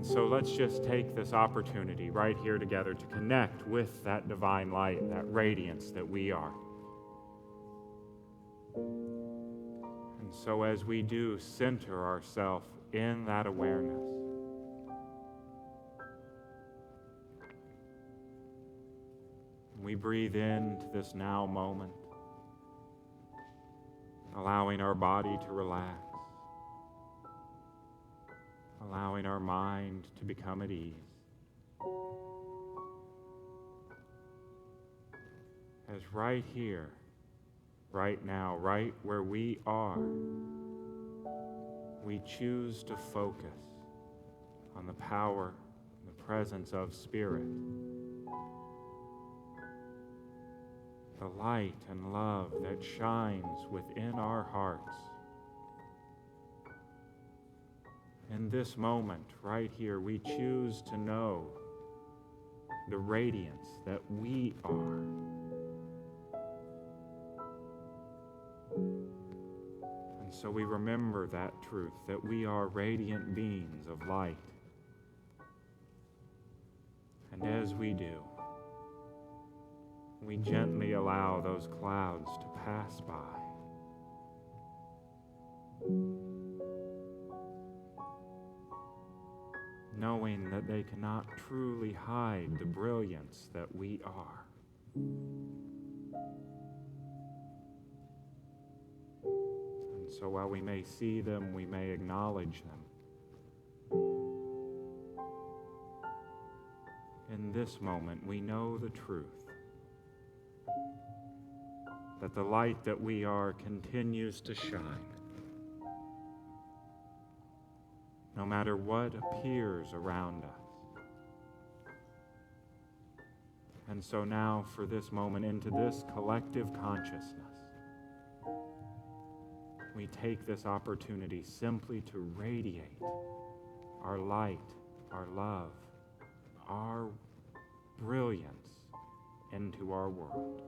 And so let's just take this opportunity right here together to connect with that divine light, that radiance that we are. And so as we do center ourselves in that awareness, we breathe into this now moment, allowing our body to relax, allowing our mind to become at ease. As right here, right now, right where we are, we choose to focus on the power and the presence of Spirit, the light and love that shines within our hearts. In this moment, right here, we choose to know the radiance that we are. And so we remember that truth, that we are radiant beings of light. And as we do, we gently allow those clouds to pass by. Knowing that they cannot truly hide the brilliance that we are. And so while we may see them, we may acknowledge them. In this moment, we know the truth, that the light that we are continues to shine. No matter what appears around us. And so now, for this moment, into this collective consciousness, we take this opportunity simply to radiate our light, our love, our brilliance into our world.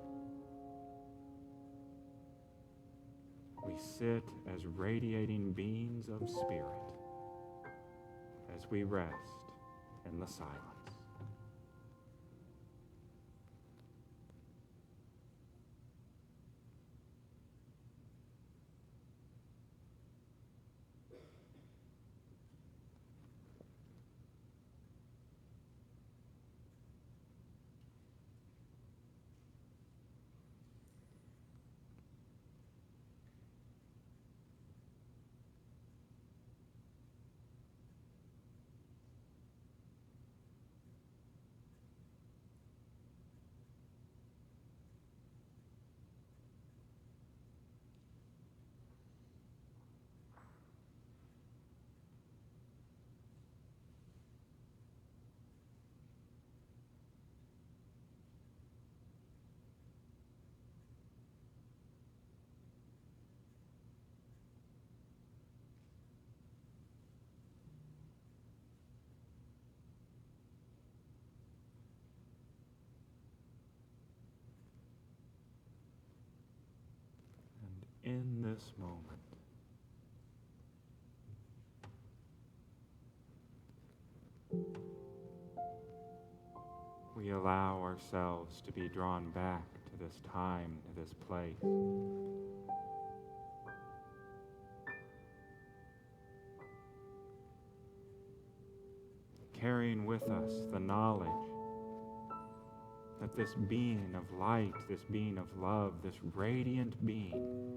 We sit as radiating beings of spirit as we rest in the silence. In this moment, we allow ourselves to be drawn back to this time, to this place. Carrying with us the knowledge that this being of light, this being of love, this radiant being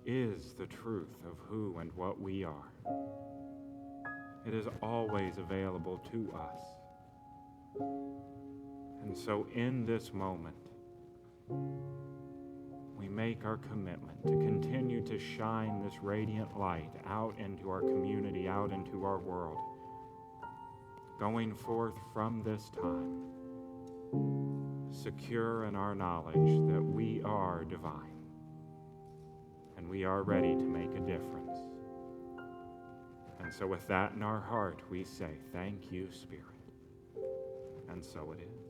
is the truth of who and what we are. It is always available to us. And so in this moment, we make our commitment to continue to shine this radiant light out into our community, out into our world, going forth from this time, secure in our knowledge that we are divine. And we are ready to make a difference. And so with that in our heart, we say, thank you, Spirit. And so it is.